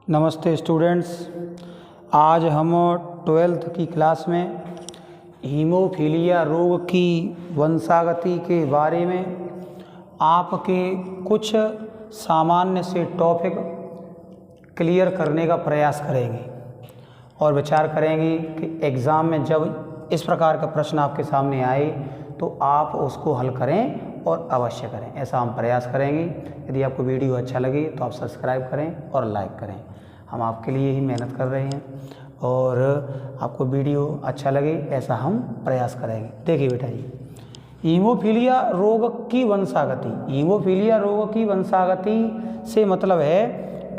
नमस्ते स्टूडेंट्स। आज हम 12th की क्लास में हीमोफीलिया रोग की वंशागति के बारे में आपके कुछ सामान्य से टॉपिक क्लियर करने का प्रयास करेंगे और विचार करेंगे कि एग्ज़ाम में जब इस प्रकार का प्रश्न आपके सामने आए तो आप उसको हल करें और अवश्य करें, ऐसा हम प्रयास करेंगे। यदि आपको वीडियो अच्छा लगे तो आप सब्सक्राइब करें और लाइक करें। हम आपके लिए ही मेहनत कर रहे हैं और आपको वीडियो अच्छा लगे ऐसा हम प्रयास करेंगे। देखिए बेटा जी, हीमोफीलिया रोग की वंशागति। हीमोफीलिया रोग की वंशागति से मतलब है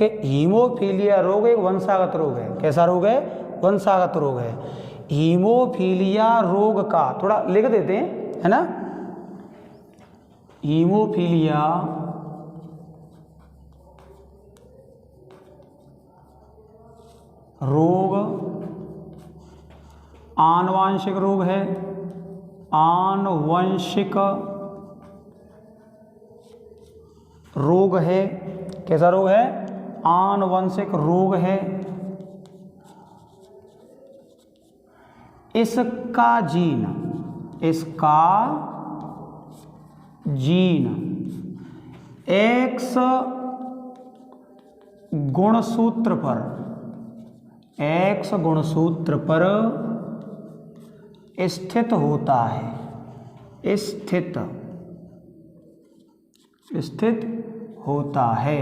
कि हीमोफीलिया रोग एक वंशागत रोग है। कैसा रोग है? वंशागत रोग है। हीमोफीलिया रोग का थोड़ा लिख देते हैं, है ना। हीमोफीलिया रोग आनुवंशिक रोग है। आनुवंशिक रोग है। कैसा रोग है? आनुवंशिक रोग है। इसका जीन X गुणसूत्र पर स्थित होता है। स्थित होता है,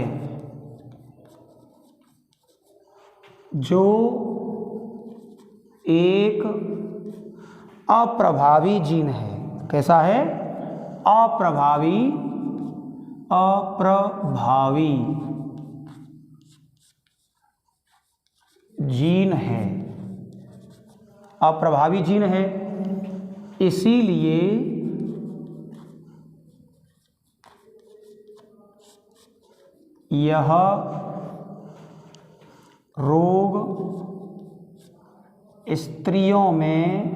जो एक अप्रभावी जीन है। कैसा है? अप्रभावी जीन है। अप्रभावी जीन है, इसीलिए यह रोग स्त्रियों में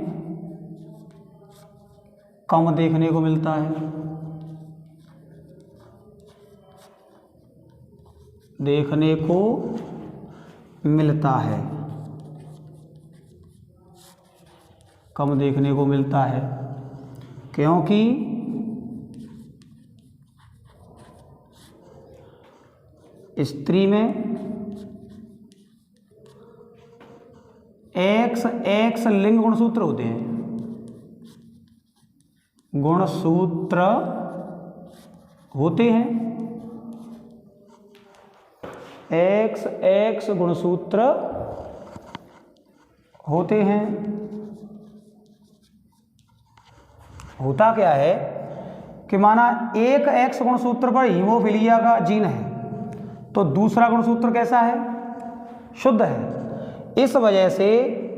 कम देखने को मिलता है। कम देखने को मिलता है क्योंकि स्त्री में X लिंग गुणसूत्र होते हैं। X गुणसूत्र होते हैं। होता क्या है कि माना एक X गुणसूत्र पर हीमोफीलिया का जीन है तो दूसरा गुणसूत्र कैसा है? शुद्ध है। इस वजह से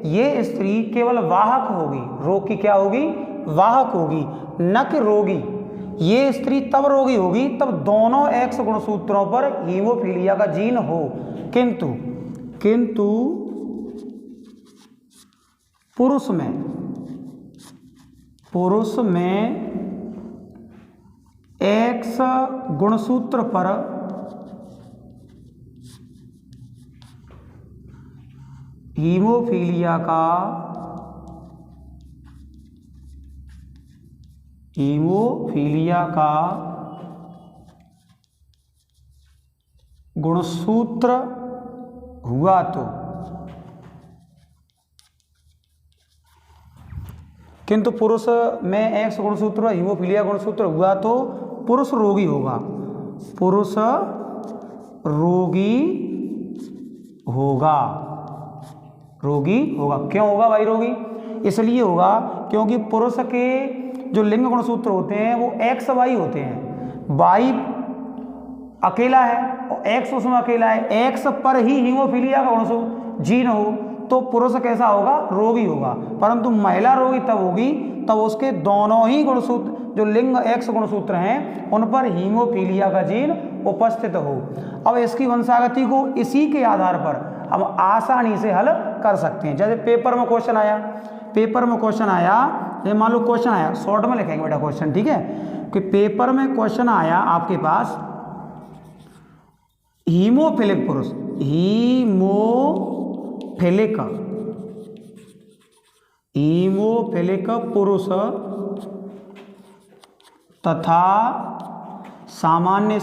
ये स्त्री केवल वाहक होगी। रोग की क्या होगी? वाहक होगी, न कि रोगी। ये स्त्री तब रोगी होगी तब दोनों X गुणसूत्रों पर हीमोफीलिया का जीन हो। किंतु पुरुष में X गुणसूत्र पर हीमोफीलिया का गुणसूत्र हुआ तो, किंतु पुरुष में X गुणसूत्र हीमोफीलिया गुणसूत्र हुआ तो पुरुष रोगी होगा। क्यों होगा भाई रोगी? इसलिए होगा क्योंकि पुरुष के जो लिंग गुणसूत्र होते हैं वो XY होते हैं। Y अकेला है और X उसमें अकेला है। X पर ही हीमोफीलिया का गुणसूत्र जीन हो तो पुरुष कैसा होगा? रोगी होगा। परंतु महिला रोगी तब होगी तब उसके दोनों ही गुणसूत्र जो लिंग X गुणसूत्र हैं उन पर हीमोफीलिया का जीन उपस्थित हो। अब इसकी वंशागति को इसी के आधार पर हम आसानी से हल कर सकते हैं। जैसे पेपर में क्वेश्चन आया, ये मान लो क्वेश्चन आया, शॉर्ट में लिखेंगे बेटा क्वेश्चन, ठीक है। कि पेपर में क्वेश्चन आया आपके पास, हीमोफिलिक पुरुष, हीमोफिलिक पुरुष तथा सामान्य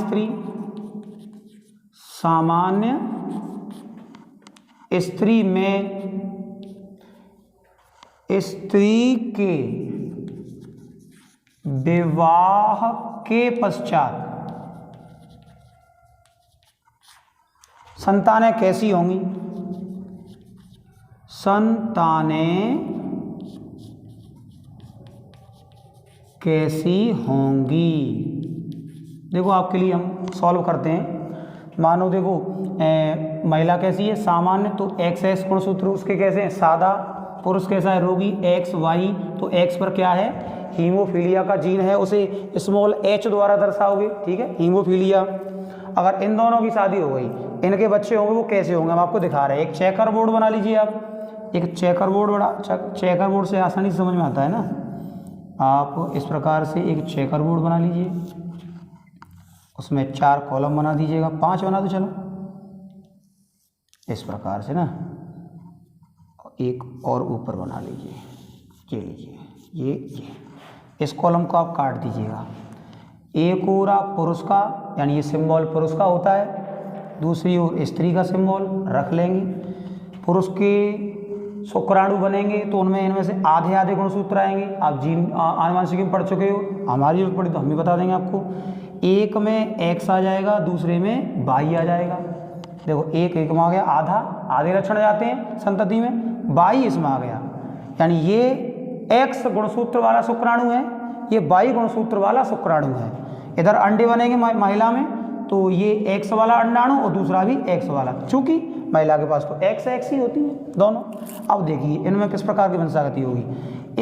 स्त्री में स्त्री के विवाह के पश्चात संतानें कैसी होंगी? संतानें कैसी होंगी? देखो आपके लिए हम सॉल्व करते हैं। मानो देखो महिला कैसी है? सामान्य, तो XX गुणसूत्र उसके कैसे हैं? सादा। पुरुष कैसा है? रोगी, XY। तो X पर क्या है? हीमोफीलिया का जीन है, उसे स्मॉल h द्वारा दर्शाओगे, ठीक है, हीमोफीलिया। अगर इन दोनों की शादी हो गई, इनके बच्चे होंगे, वो कैसे होंगे हम आपको दिखा रहे हैं। एक चेकर बोर्ड बना लीजिए आप, एक चेकर बोर्ड से आसानी से समझ में आता है ना। आप इस प्रकार से एक चेकर बोर्ड बना लीजिए, उसमें 4 कॉलम बना दीजिएगा, 5 बना दो चलो, इस प्रकार से ना। एक और ऊपर बना लीजिए, ये लीजिए, ये इस कॉलम को आप काट दीजिएगा। एक ओर आप पुरुष का, यानी ये सिंबल पुरुष का होता है, दूसरी ओर स्त्री का सिंबल रख लेंगे। पुरुष के शुक्राणु बनेंगे तो उनमें इनमें से आधे आधे गुणसूत्र आएंगे। आप जीन आनुवंशिकी में पढ़ चुके हो, हमारी जरूरत पड़ी तो हम भी बता देंगे आपको। एक में X आ जाएगा, दूसरे में Y आ जाएगा। देखो एक में आ गया आधा, आधे लक्षण जाते हैं संतति में, Y इसमें आ गया, यानी ये X गुणसूत्र वाला शुक्राणु है, ये Y गुणसूत्र वाला शुक्राणु है। इधर अंडे बनेंगे महिला में, तो ये X वाला अंडाणु और दूसरा भी X वाला, चूंकि महिला के पास तो XX ही होती है दोनों। अब देखिए इनमें किस प्रकार की वंशागति होगी।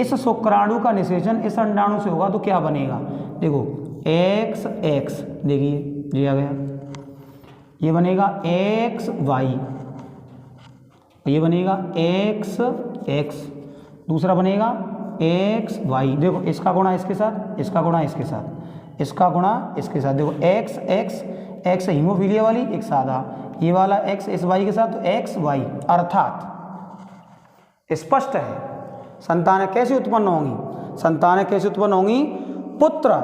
इस शुक्राणु का निषेचन इस अंडाणु से होगा तो क्या बनेगा? देखो XX, देखिए दिया गया, ये बनेगा XY, ये बनेगा XX, दूसरा बनेगा XY। देखो इसका गुणा इसके साथ, इसका गुणा इसके साथ, इसका गुणा इसके साथ। देखो X हीमोफीलिया वाली, एक सादा, ये वाला X इस Y के साथ, तो XY। अर्थात स्पष्ट है संतानें कैसे उत्पन्न होंगी? संतानें कैसे उत्पन्न होंगी? पुत्र,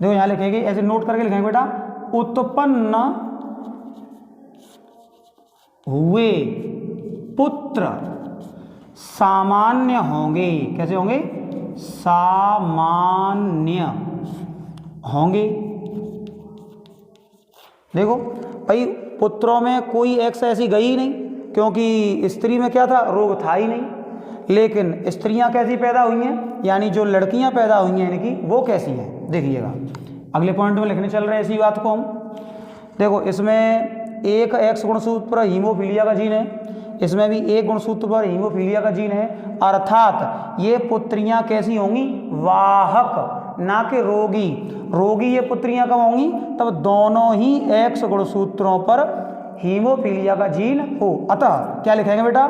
देखो यहाँ लिखेंगे, ऐसे नोट करके लिखेंगे बेटा, उत्पन्न हुए पुत्र सामान्य होंगे। कैसे होंगे? सामान्य होंगे। देखो भाई पुत्रों में कोई X ऐसी गई ही नहीं, क्योंकि स्त्री में क्या था? रोग था ही नहीं। लेकिन स्त्रियां कैसी पैदा हुई हैं, यानी जो लड़कियां पैदा हुई हैं इनकी, वो कैसी हैं? देखिएगा अगले पॉइंट में लिखने चल रहे हैं इसी बात को हम। देखो इसमें एक X गुणसूत्र पर हीमोफीलिया का जीन है, इसमें भी एक गुणसूत्र पर हीमोफीलिया का जीन है। अर्थात ये पुत्रियां कैसी होंगी? वाहक, ना कि रोगी। रोगी ये पुत्रियां कब होंगी? तब दोनों ही X गुणसूत्रों पर हीमोफीलिया का जीन हो। अतः क्या लिखेंगे बेटा?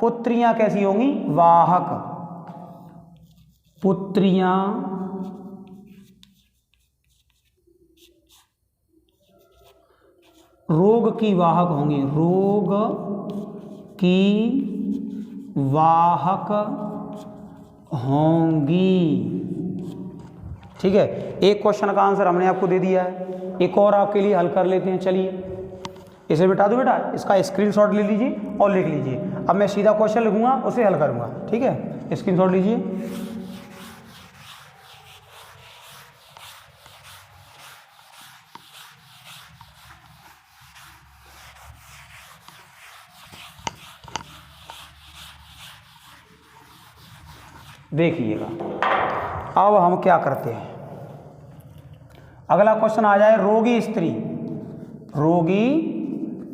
पुत्रियां कैसी होंगी? वाहक। पुत्रियां रोग की वाहक होंगी, रोग की वाहक होंगी। ठीक है, एक क्वेश्चन का आंसर हमने आपको दे दिया है, एक और आपके लिए हल कर लेते हैं। चलिए इसे बिठा दो बेटा, इसका स्क्रीनशॉट ले लीजिए और लिख लीजिए। अब मैं सीधा क्वेश्चन लिखूंगा, उसे हल करूंगा। ठीक है, स्क्रीनशॉट लीजिए। देखिएगा अब हम क्या करते हैं। अगला क्वेश्चन आ जाए, रोगी स्त्री, रोगी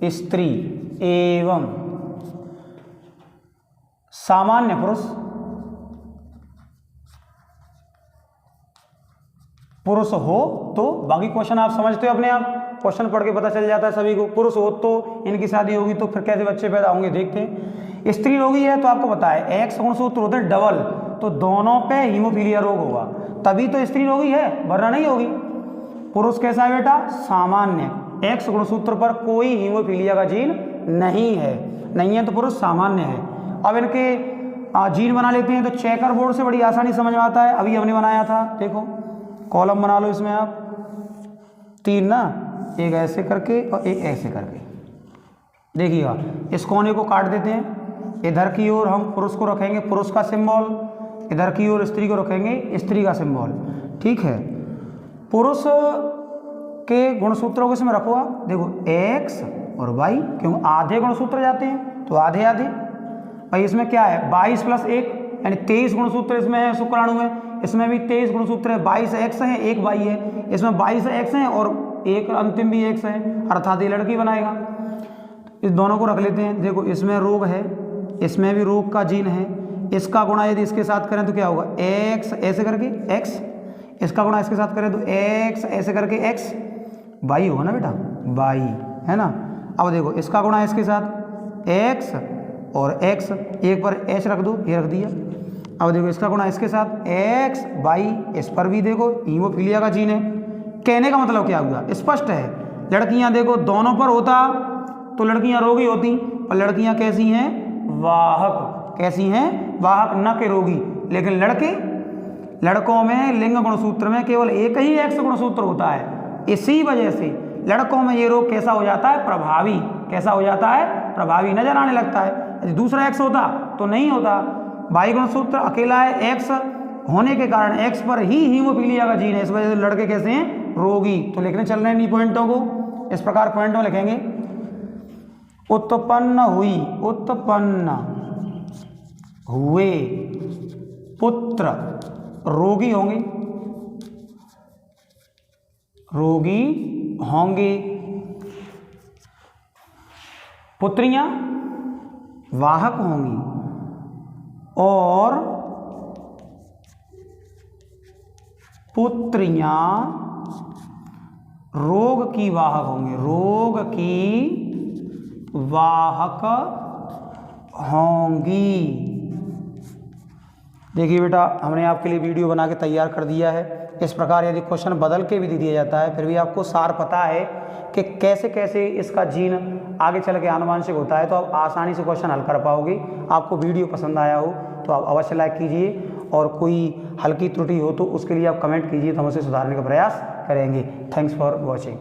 स्त्री एवं सामान्य पुरुष हो तो, बाकी क्वेश्चन आप समझते हो अपने आप, क्वेश्चन पढ़ के पता चल जाता है सभी को। पुरुष हो तो इनकी शादी होगी तो फिर कैसे बच्चे पैदा होंगे देखते हैं। स्त्री रोगी है तो आपको पता है X गुणसूत्र होते हैं डबल, तो दोनों पे हीमोफीलिया रोग होगा, तभी तो स्त्री रोगी है, वरना नहीं होगी। पुरुष कैसा है बेटा? सामान्य। एक्स गुणसूत्र पर कोई हीमोफीलिया का जीन नहीं है तो पुरुष सामान्य है। अब इनके जीन बना लेते हैं तो चेकर बोर्ड से बड़ी आसानी समझ में आता है। अभी हमने बनाया था, देखो कॉलम बना लो इसमें आप 3 ना, एक ऐसे करके और एक ऐसे करके। देखिएगा इस कोने को काट देते हैं, इधर की ओर हम पुरुष को रखेंगे पुरुष का सिंबल, इधर की ओर स्त्री को रखेंगे स्त्री का सिंबल। ठीक है, पुरुष के गुणसूत्रों को इसमें रखो आप, देखो एक्स और वाई, क्यों आधे गुणसूत्र जाते हैं तो आधे आधे। भाई इसमें क्या है 22 + 1 यानी 23 गुणसूत्र इसमें है शुक्राणु में, इसमें भी 23 गुणसूत्र है, 22 एक्स है 1 वाई है, इसमें 22 एक्स है और एक अंतिम भी एक्स है, अर्थात ये लड़की बनाएगा। इस दोनों को रख लेते हैं। देखो इसमें रोग है, इसमें भी रोग का जीन है, इसका गुणा यदि इसके साथ करें तो क्या होगा एक्स ऐसे करके एक्स, इसका गुणा इसके साथ करें तो एक्स ऐसे करके एक्स, वाई होगा ना बेटा वाई, है ना। अब देखो इसका गुणा इसके साथ एक्स और एक्स, एक पर एच रख दो, ये रख दिया। अब देखो इसका गुणा इसके साथ एक्स वाई, इस पर भी देखो हीमोफीलिया का जीन है। कहने का मतलब क्या हुआ, स्पष्ट है। लड़कियां देखो दोनों पर होता तो लड़कियां रोगी होती, और लड़कियां कैसी हैं वाहक, कैसी हैं वाहक, न के रोगी। लेकिन लड़कों में लिंग गुणसूत्र में केवल एक ही एक्स गुणसूत्र होता है, इसी वजह से लड़कों में ये रोग कैसा हो जाता है प्रभावी, कैसा हो जाता है प्रभावी, नजर आने लगता है। यदि दूसरा एक्स होता तो नहीं होता। वाई गुणसूत्र अकेला है, एक्स होने के कारण एक्स पर ही हीमोफीलिया का जीन है, इस वजह से लड़के कैसे हैं रोगी। तो लिखने चल रहे हैं इन पॉइंटों को, इस प्रकार पॉइंट में लिखेंगे। उत्पन्न हुए पुत्र रोगी होंगे, पुत्रियां वाहक होंगी और पुत्रियां रोग की वाहक होंगी, रोग की वाहक होंगी। देखिए बेटा हमने आपके लिए वीडियो बना के तैयार कर दिया है। इस प्रकार यदि क्वेश्चन बदल के भी दे दिया जाता है फिर भी आपको सार पता है कि कैसे कैसे इसका जीन आगे चल के आनुवांशिक होता है, तो आप आसानी से क्वेश्चन हल कर पाओगे। आपको वीडियो पसंद आया हो तो आप अवश्य लाइक कीजिए, और कोई हल्की त्रुटि हो तो उसके लिए आप कमेंट कीजिए, तो हम उसे सुधारने का प्रयास करेंगे। Thanks for watching.